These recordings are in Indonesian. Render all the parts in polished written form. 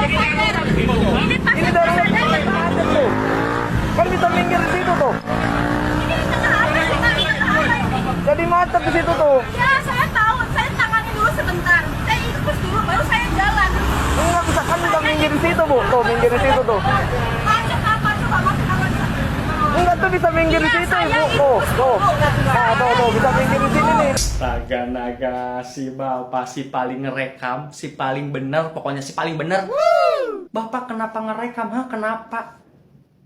Ini darurat macet tuh. Kan bisa minggir di situ tuh. Jadi macet di situ tuh. Ya, saya tahu. Saya tangani dulu sebentar. Saya ikut dulu, baru saya jalan. Enggak bisa kan bisa minggir di situ, Bu. Tuh, minggir di situ tuh. Macet apa? Coba macet apa? Enggak tuh bisa minggir di Iya, situ, saya Bu. ikut Tuh, tuh. dulu. Nah, tuh bisa minggir di sini nih. Astaga naga, si bapak si paling ngerekam, si paling bener, pokoknya si paling bener. Bapak kenapa ngerekam, ha? Kenapa?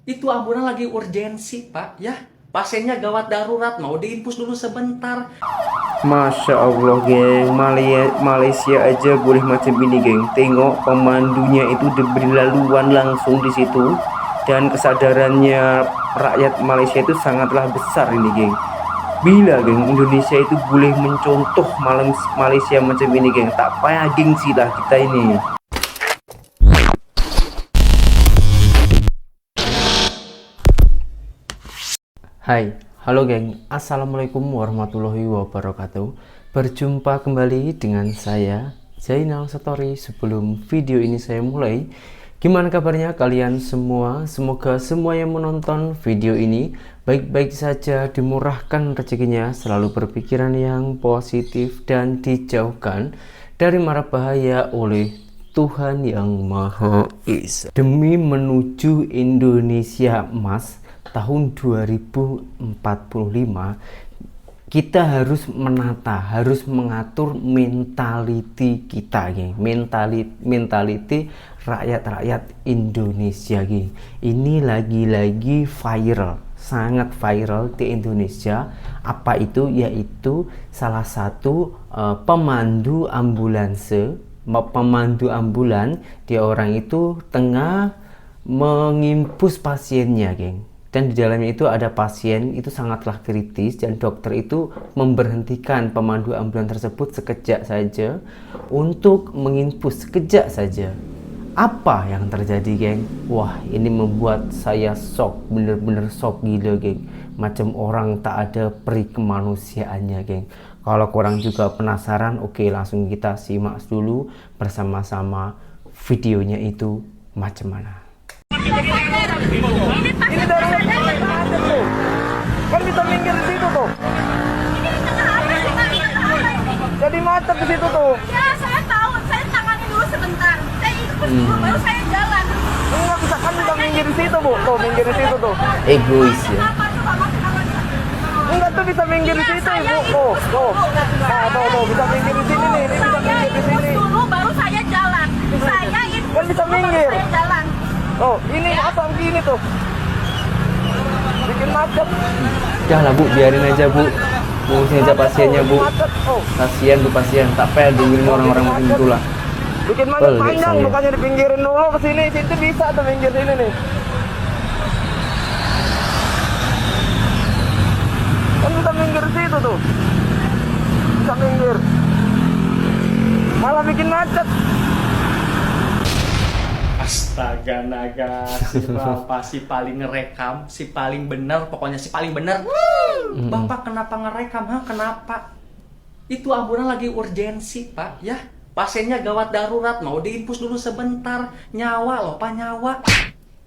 Itu ambulan lagi urgensi, Pak, ya. Pasiennya gawat darurat, mau diinfus dulu sebentar. Masya Allah geng, Malaysia aja boleh macam ini geng. Tengok pemandunya itu diberi laluan langsung di situ, dan kesadarannya rakyat Malaysia itu sangatlah besar ini geng. Bila geng Indonesia itu boleh mencontoh Malaysia macam ini geng, tak payah gengsi lah kita ini. Hai, halo geng, assalamualaikum warahmatullahi wabarakatuh. Berjumpa kembali dengan saya Zainal Story. Sebelum video ini saya mulai, gimana kabarnya kalian semua? Semoga semua yang menonton video ini baik-baik saja, dimurahkan rezekinya, selalu berpikiran yang positif dan dijauhkan dari mara bahaya oleh Tuhan yang Maha Esa. Demi menuju Indonesia Emas tahun 2045, kita harus menata, harus mengatur mentality kita, geng. Mentality rakyat Indonesia, geng. Ini lagi-lagi viral, sangat viral di Indonesia. Apa itu? Yaitu salah satu pemandu ambulan, dia orang itu tengah mengimpus pasiennya, geng. Dan di dalamnya itu ada pasien itu sangatlah kritis, dan dokter itu memberhentikan pemandu ambulan tersebut sekejap saja untuk menginfus, sekejap saja. Apa yang terjadi, geng? Wah, ini membuat saya shock, bener-bener shock gila, geng. Macam orang tak ada peri kemanusiaannya, geng. Kalau kurang juga penasaran, oke, langsung kita simak dulu bersama-sama videonya itu macam mana. Ini darurat macet tuh. Kan bisa minggir di situ tuh. Jadi macet di situ tuh. Ya, saya tahu. Saya tangani dulu sebentar. Saya ikut dulu, baru saya jalan. Enggak bisa kan bisa minggir di situ, Bu. Tuh, minggir di situ tuh. Egois ya. Apa? Coba macet apa? Enggak tuh bisa minggir di situ, Bu. Tuh, tuh. Nah, tuh bisa minggir di sini nih. Ini bisa Saya minggir di ikut sini. dulu, baru saya jalan. Saya ikut Kan bisa dulu, baru minggir. saya jalan. Oh, ini asam gini tuh. Bikin macet. Udah lah Bu, biarin aja Bu. Ngurusin aja pasiennya Bu. Macet. Oh, Kasihan Bu pasien, tak payah dengerin orang-orang macam itulah. bikin macet Pelik panjang, saya. bukannya dipinggirin dulu ke sini. Situ bisa tuh minggir sini nih. Kan bisa minggir situ tuh. Bisa minggir. Malah bikin macet. Astaga naga, si bapak si paling ngerekam, si paling bener, pokoknya si paling bener. Bapak kenapa ngerekam, ha? Kenapa? Itu ambulan lagi urgensi, Pak, ya. Pasiennya gawat darurat, mau diinfus dulu sebentar. Nyawa loh, Pak, nyawa.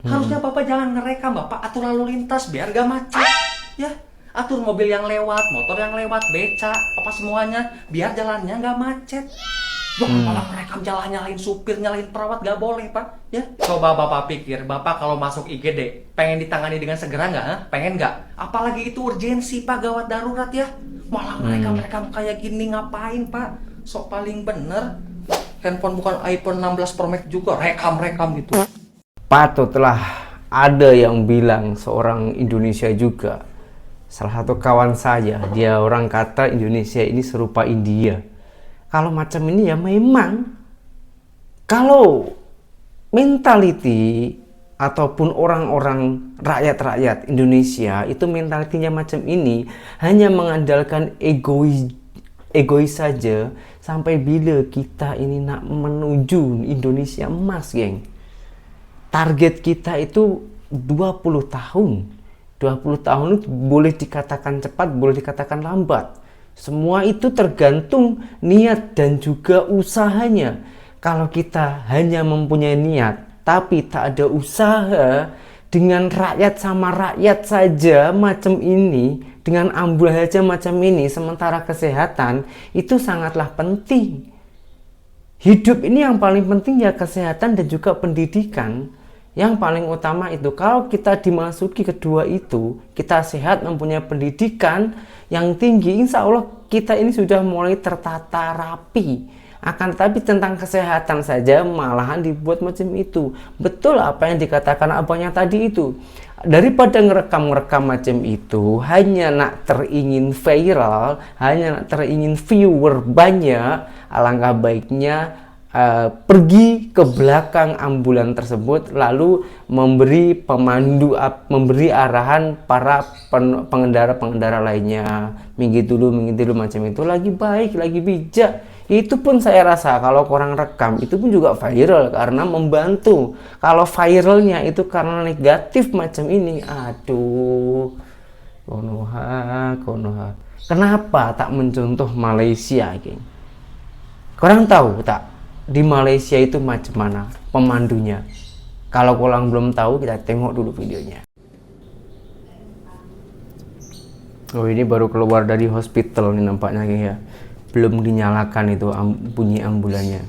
Harusnya Bapak jangan ngerekam, Bapak atur lalu lintas biar gak macet, ya. Atur mobil yang lewat, motor yang lewat, beca, apa semuanya, biar jalannya gak macet. Jangan malah merekam jalan, nyalain supir, nyalain perawat, gak boleh, Pak, ya. Coba Bapak pikir, Bapak kalau masuk IGD pengen ditangani dengan segera nggak, ha? Pengen nggak? Apalagi itu urgensi, Pak, gawat darurat, ya. Malah merekam kayak gini, ngapain, Pak? Sok paling bener. Handphone bukan iPhone 16 Pro Max juga rekam gitu. Patutlah ada yang bilang seorang Indonesia juga. Salah satu kawan saya, dia orang kata Indonesia ini serupa India. Kalau macam ini ya memang, kalau mentality ataupun orang-orang rakyat Indonesia itu mentalitinya macam ini, hanya mengandalkan egois saja, sampai bila kita ini nak menuju Indonesia Emas, geng. Target kita itu 20 tahun. 20 tahun itu boleh dikatakan cepat, boleh dikatakan lambat. Semua itu tergantung niat dan juga usahanya. kalau kita hanya mempunyai niat tapi tak ada usaha dengan rakyat sama rakyat saja macam ini, dengan ambulan saja macam ini, sementara kesehatan itu sangatlah penting. Hidup ini yang paling penting ya kesehatan dan juga pendidikan. Yang paling utama itu, kalau kita dimasuki kedua itu, kita sehat, mempunyai pendidikan yang tinggi, insya Allah kita ini sudah mulai tertata rapi. Akan tetapi tentang kesehatan saja malahan dibuat macam itu. Betul apa yang dikatakan abangnya tadi itu. Daripada ngerekam-ngerekam macam itu, hanya nak teringin viral, hanya nak teringin viewer banyak, alangkah baiknya pergi ke belakang ambulan tersebut, lalu memberi pemandu, memberi arahan para pengendara-pengendara lainnya, minggir dulu macam itu, lagi baik, lagi bijak. Itu pun saya rasa kalau kurang rekam itu pun juga viral karena membantu. Kalau viralnya itu karena negatif macam ini, aduh, konoha. Kenapa tak mencontoh Malaysia, geng? Korang tahu tak di Malaysia itu macam mana pemandunya? Kalau korang belum tahu, kita tengok dulu videonya. Oh, ini baru keluar dari hospital nih nampaknya, geng ya. Belum dinyalakan itu bunyi ambulannya.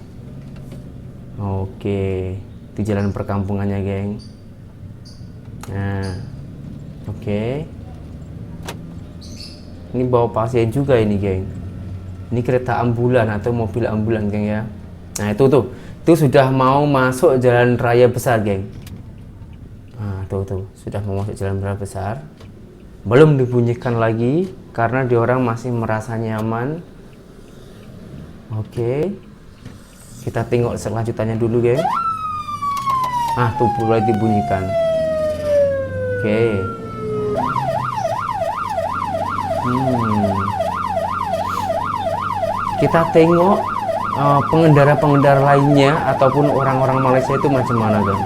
Oke, di jalan perkampungannya, geng. Nah, oke. Ini bawa pasien juga ini, geng. Ini kereta ambulan atau mobil ambulan, geng ya. Nah, itu sudah mau masuk jalan raya besar, geng. Nah, tuh sudah mau masuk jalan raya besar. Belum dibunyikan lagi karena diorang masih merasa nyaman. Oke, kita tengok selanjutannya dulu, geng. Ah, tuh mulai dibunyikan. Oke. Kita tengok pengendara-pengendara lainnya ataupun orang-orang Malaysia itu macam mana, geng.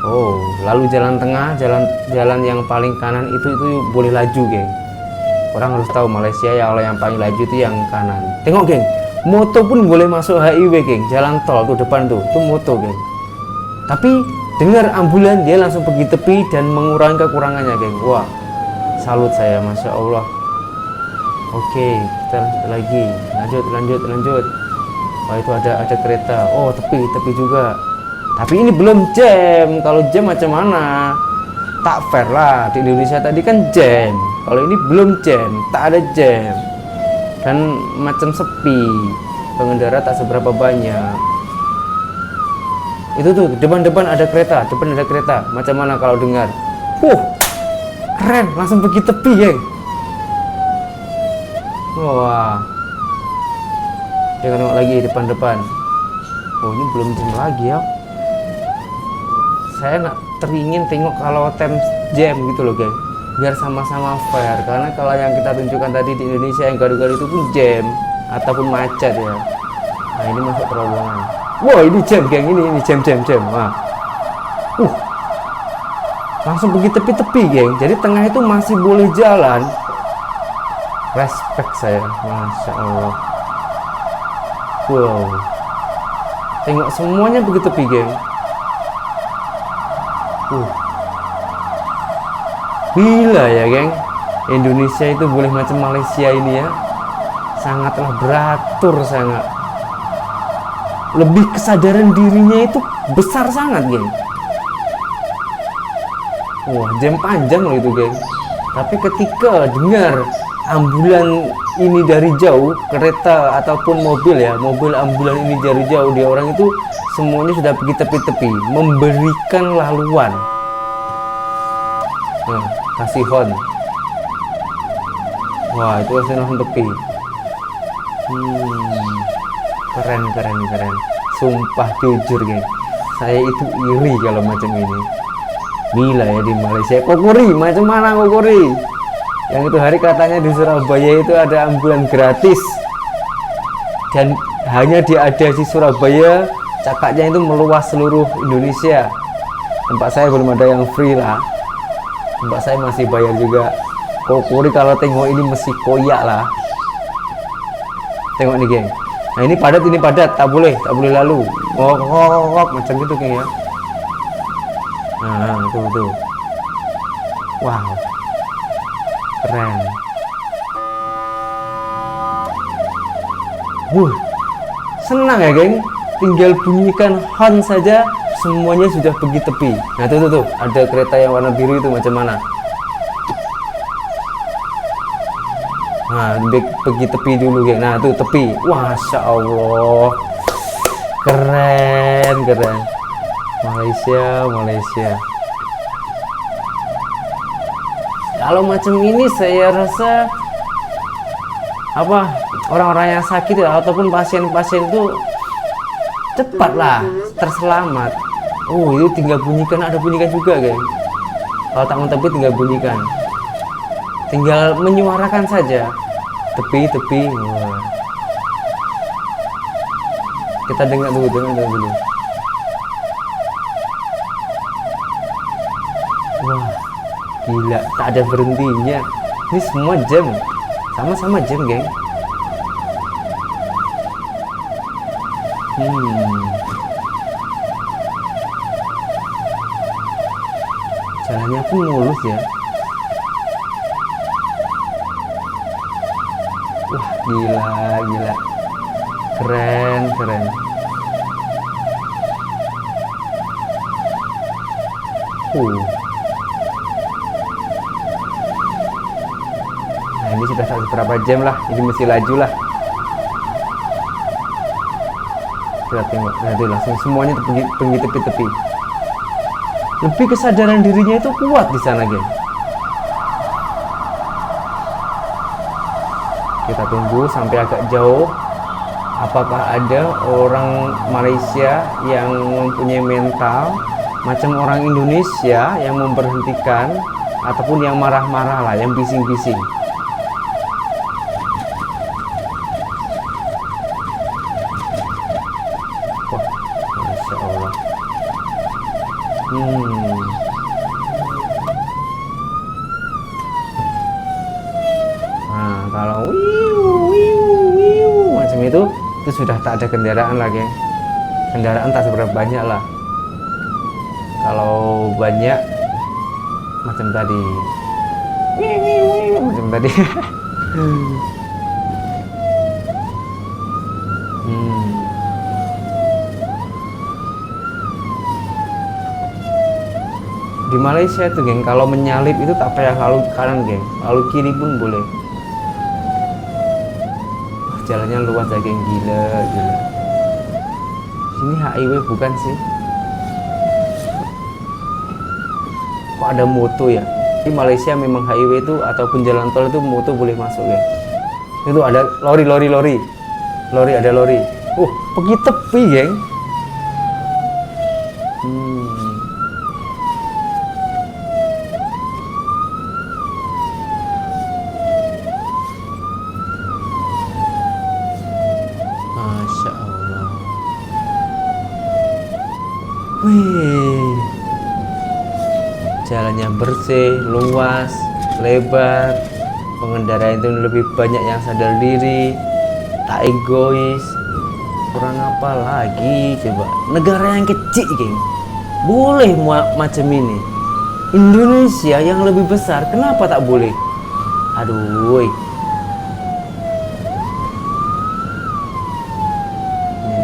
Oh, lalu jalan tengah, jalan yang paling kanan itu boleh laju, geng. Orang harus tahu Malaysia ya, kalau yang paling laju itu yang kanan. Tengok, geng, moto pun boleh masuk HIW, geng. Jalan tol tuh depan tuh moto, geng. Tapi dengar ambulan dia langsung pergi tepi dan mengurangi kekurangannya, geng. Wah, salut saya, masya Allah. Oke, kita lanjut lagi, lanjut. Wah, itu ada kereta. Oh, tepi juga. Tapi ini belum jam. Kalau jam macam mana? Tak fair lah. Di Indonesia tadi kan jam. Kalau ini belum jam, tak ada jam. Dan macam sepi. Pengendara tak seberapa banyak. Itu tuh depan ada kereta, Macam mana kalau dengar? Keren, langsung pergi tepi, geng. Wah. Kita tengok lagi depan. Oh, ini belum jam lagi ya. Saya nggak teringin tengok kalau time jam gitu loh, geng, biar sama-sama fair. Karena kalau yang kita tunjukkan tadi di Indonesia yang garu-garu itu pun jam ataupun macet ya. Nah, ini masuk terowongan. Wah, ini jam, geng, ini jam. Wah. Langsung pergi tepi-tepi, geng. Jadi tengah itu masih boleh jalan. Respect saya, masya Allah. Wow. Tengok semuanya pergi tepi, geng. Gila ya, geng. Indonesia itu boleh macam Malaysia ini ya. Sangatlah beratur, sangat. Lebih kesadaran dirinya itu besar sangat, geng. Wah, jam panjang loh itu, geng. Tapi ketika dengar ambulan ini dari jauh, kereta ataupun mobil ambulan ini dari jauh, dia orang itu semuanya sudah pergi tepi-tepi, memberikan laluan. Nah, kasih horn. Wah, itu langsung tepi. Keren. Sumpah jujur, geng, saya itu iri kalau macam ini. Gila ya di Malaysia. Kokori, macam mana Kokori? Yang itu hari katanya di Surabaya itu ada ambulan gratis. Dan hanya ada di Surabaya, cakaknya itu meluas seluruh Indonesia. Tempat saya belum ada yang free lah. Tempat saya masih bayar juga. Kokori kalau tengok ini mesti koyak lah. Tengok nih geng. Nah ini padat, tak boleh lalu. Kok macam itu geng ya. Nah tuh. Wow, keren. Senang ya geng. Tinggal bunyikan horn saja, semuanya sudah pergi tepi. Nah tuh, ada kereta yang warna biru itu macam mana? Nah, pergi tepi dulu geng. Nah tuh tepi. Wah, Masya Allah, keren. Malaysia. Kalau macam ini saya rasa orang-orang yang sakit ataupun pasien-pasien itu cepatlah terselamat. Oh itu tinggal bunyikan, ada bunyikan juga geng. Kalau tak mau tepi tinggal bunyikan, tinggal menyuarakan saja tepi. Wah. Kita dengar dulu. Wah gila, tak ada berhentinya. Ini semua jam, sama-sama jam geng. Jalannya pun mulus ya. Wah gila, keren. Nah ini sudah berapa jam lah, ini mesti laju lah. Kita tengok, nah itu langsung semuanya pergi tepi. Lebih kesadaran dirinya itu kuat di sana geng. Kita tunggu sampai agak jauh. Apakah ada orang Malaysia yang mempunyai mental macam orang Indonesia yang memberhentikan ataupun yang marah-marah lah, yang bising-bising. Wah, Masya Allah. Nah, kalau macam itu sudah tak ada kendaraan lagi. Kendaraan tak seberapa banyak lah. Kalau banyak macam tadi. Di Malaysia itu geng, kalau menyalip itu tak payah lalu kanan geng, lalu kiri pun boleh. Wah, jalannya luas ya geng, gila. Ini highway bukan sih? Kok ada moto ya? Di Malaysia memang highway itu ataupun jalan tol itu moto boleh masuk geng. Itu ada lori, ada lori. Pergi tepi geng. Masya Allah. Wih, jalannya bersih, luas, lebar. Pengendara itu lebih banyak yang sadar diri, tak egois. Kurang apa lagi coba? Negara yang kecil geng, boleh macam ini. Indonesia yang lebih besar, kenapa tak boleh? Aduh,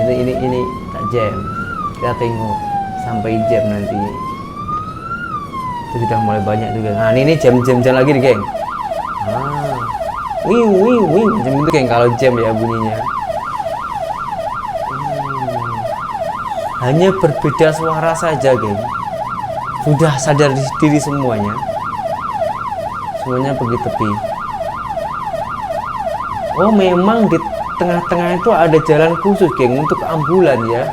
ini tak jam. Kita tengok sampai jam nanti. Itu sudah mulai banyak juga. Nah ini jam lagi nih geng. Wing macam itu geng kalau jam ya bunyinya. Hanya berbeda suara saja geng, sudah sadar diri semuanya pergi tepi. Oh memang di tengah-tengah itu ada jalan khusus geng untuk ambulan ya.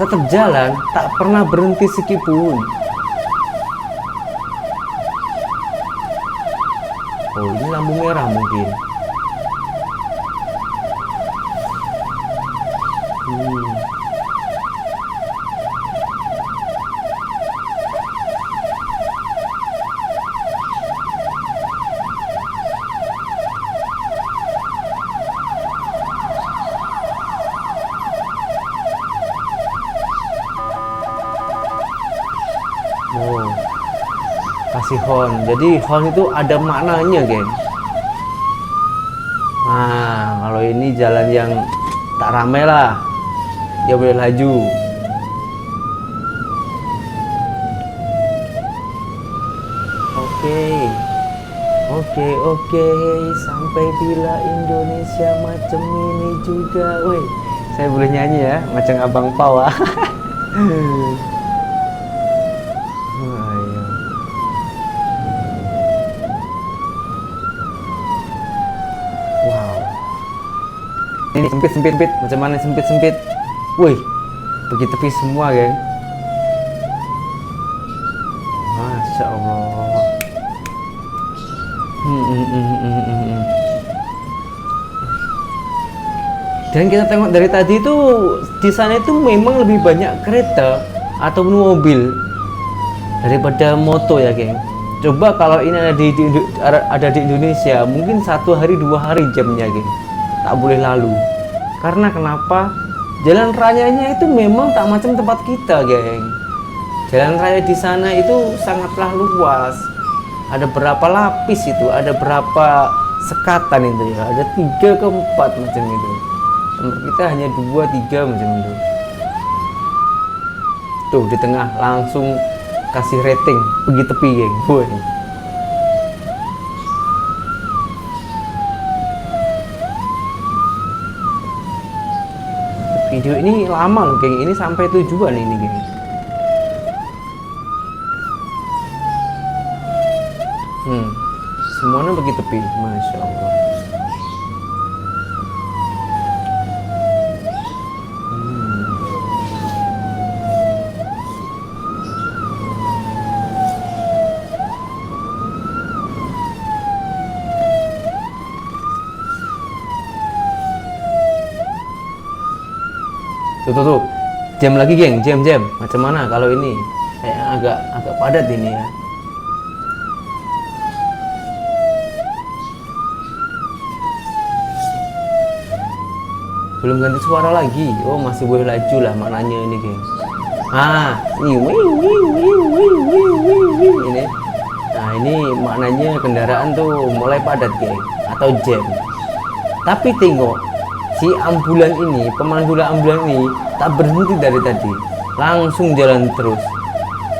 Tetap jalan, tak pernah berhenti sekipun. Oh ini lampu merah mungkin. kasih horn. Jadi horn itu ada maknanya, geng. Nah, kalau ini jalan yang tak ramai lah, dia boleh laju. Oke, sampai bila Indonesia macam ini juga. Woi, saya boleh nyanyi ya, macam Abang Pau. Wow, ini sempit, macam mana sempit. Woi, pergi tepi semua, geng. Masya Allah. Dan kita tengok dari tadi itu di sana itu memang lebih banyak kereta ataupun mobil daripada moto ya, geng. Coba kalau ini ada di Indonesia, mungkin 1 hari 2 hari jamnya, geng. Tak boleh lalu. Karena kenapa? Jalan rayanya itu memang tak macam tempat kita, geng. Jalan raya di sana itu sangatlah luas. Ada berapa lapis itu, ada berapa sekatan itu ya, ada 3 ke 4 macam itu. Tempat kita hanya 2, 3 macam itu. Tuh di tengah langsung kasih rating, pergi tepi, geng. Boy. Video ini lama loh, geng. Ini sampai tujuan ini, geng. Semuanya pergi tepi, Masya Allah. Tuh. Jam lagi, geng. Jam. Macam mana kalau ini? Kayak agak padat ini ya. Belum ganti suara lagi. Oh, masih boleh laju lah maknanya ini, geng. Ini. Nah, ini maknanya kendaraan tuh mulai padat, geng, atau jam. Tapi tengok si ambulan ini, pemandu ambulan ini tak berhenti dari tadi. Langsung jalan terus.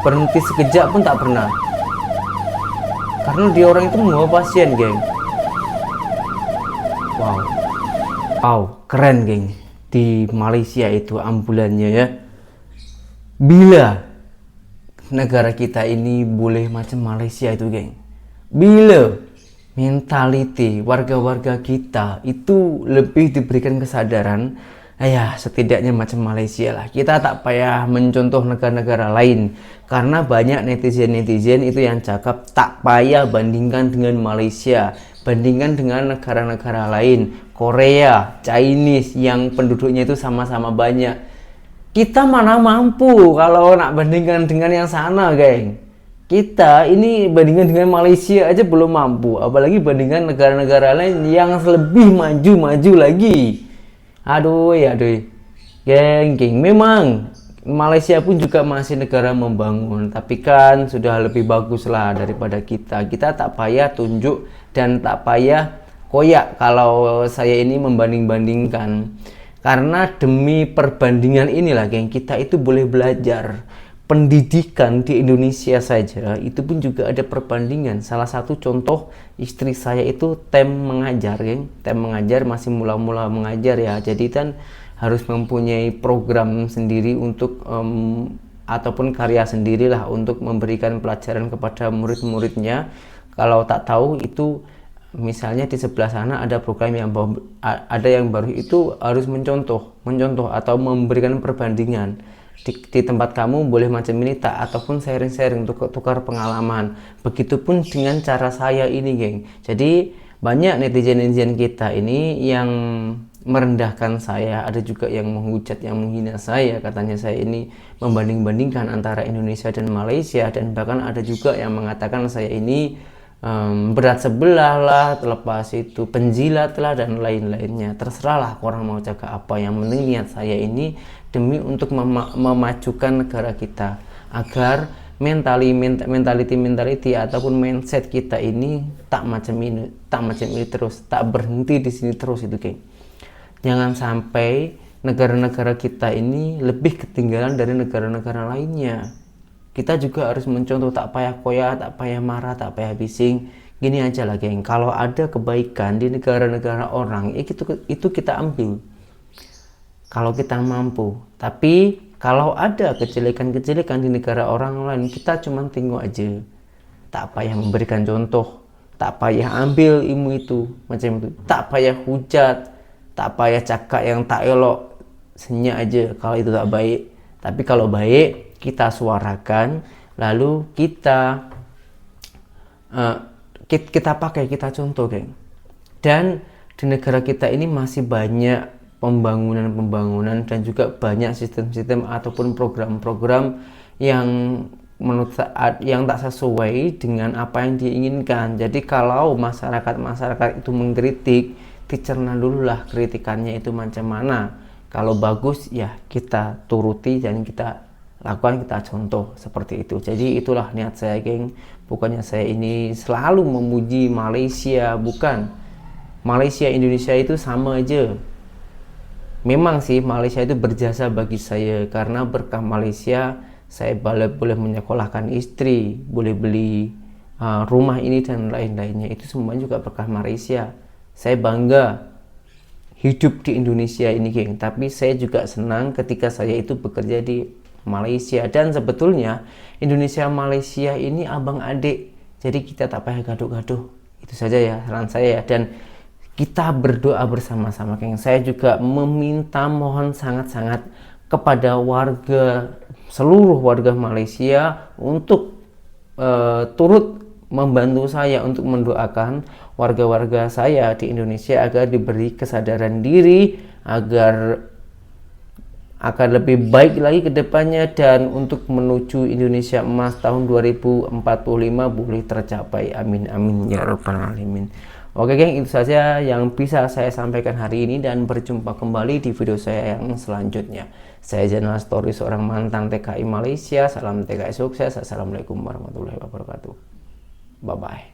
Berhenti sekejap pun tak pernah. Karena dia orang itu membawa pasien, geng. Wow, keren, geng. Di Malaysia itu ambulannya ya. Bila negara kita ini boleh macam Malaysia itu, geng. Bila mentality warga-warga kita itu lebih diberikan kesadaran, ya setidaknya macam Malaysia lah. Kita tak payah mencontoh negara-negara lain. Karena banyak netizen itu yang cakap tak payah bandingkan dengan Malaysia, bandingkan dengan negara-negara lain, Korea, Chinese yang penduduknya itu sama-sama banyak. Kita mana mampu kalau nak bandingkan dengan yang sana, geng. Kita ini bandingkan dengan Malaysia aja belum mampu, apalagi bandingkan negara-negara lain yang lebih maju lagi. Aduh. Geng, memang Malaysia pun juga masih negara membangun, tapi kan sudah lebih bagus lah daripada kita. Kita tak payah tunjuk dan tak payah koyak kalau saya ini membanding-bandingkan. Karena demi perbandingan inilah, geng, kita itu boleh belajar. Pendidikan di Indonesia saja itu pun juga ada perbandingan. Salah satu contoh, istri saya itu tem mengajar, geng. Tem mengajar, masih mula-mula mengajar ya. Jadi kan harus mempunyai program sendiri untuk ataupun karya sendirilah untuk memberikan pelajaran kepada murid-muridnya. Kalau tak tahu itu misalnya di sebelah sana ada program yang baru itu harus mencontoh atau memberikan perbandingan. Di tempat kamu boleh macam ini tak, ataupun sharing-sharing untuk tukar pengalaman. Begitupun dengan cara saya ini, geng. Jadi banyak netizen kita ini yang merendahkan saya, ada juga yang menghujat, yang menghina saya, katanya saya ini membanding-bandingkan antara Indonesia dan Malaysia, dan bahkan ada juga yang mengatakan saya ini berat sebelah lah, terlepas itu penjilat lah dan lain-lainnya. Terserahlah orang mau cakap apa, yang penting niat saya ini demi untuk memajukan negara kita agar mentality ataupun mindset kita ini tak macam ini terus, tak berhenti di sini terus itu, geng. Jangan sampai negara-negara kita ini lebih ketinggalan dari negara-negara lainnya. Kita juga harus mencontoh, tak payah koya, tak payah marah, tak payah bising. Gini aja lah, geng. Kalau ada kebaikan di negara-negara orang, itu kita ambil. Kalau kita mampu. Tapi kalau ada kejelekan-kejelekan di negara orang lain, kita cuma tengok aja. Tak payah memberikan contoh, tak payah ambil ilmu itu, macam itu. Tak payah hujat, tak payah cakap yang tak elok, senyap aja kalau itu tak baik. Tapi kalau baik, kita suarakan, lalu kita pakai, kita contoh, geng. Dan di negara kita ini masih banyak pembangunan dan juga banyak sistem-sistem ataupun program-program yang yang tak sesuai dengan apa yang diinginkan. Jadi kalau masyarakat itu mengkritik, dicerna dulu lah kritikannya itu macam mana. Kalau bagus ya kita turuti dan kita lakukan, kita contoh seperti itu. Jadi itulah niat saya, geng. Bukannya saya ini selalu memuji Malaysia, bukan. Malaysia Indonesia itu sama aja. Memang sih Malaysia itu berjasa bagi saya, karena berkah Malaysia saya boleh menyekolahkan istri, boleh beli rumah ini dan lain-lainnya. Itu semua juga berkah Malaysia. Saya bangga hidup di Indonesia ini, geng. Tapi saya juga senang ketika saya itu bekerja di Malaysia. Dan sebetulnya Indonesia Malaysia ini abang adik. Jadi kita tak payah gaduh-gaduh. Itu saja ya saran saya ya. Dan kita berdoa bersama-sama, geng. Saya juga mohon sangat-sangat kepada seluruh warga Malaysia untuk turut membantu saya untuk mendoakan warga-warga saya di Indonesia agar diberi kesadaran diri, agar lebih baik lagi ke depannya, dan untuk menuju Indonesia emas tahun 2045 boleh tercapai. Amin amin ya rabbal alamin. Oke, geng, itu saja yang bisa saya sampaikan hari ini, dan berjumpa kembali di video saya yang selanjutnya. Saya Zainal Story, seorang mantan TKI Malaysia. Salam TKI sukses. Assalamualaikum warahmatullahi wabarakatuh. Bye bye.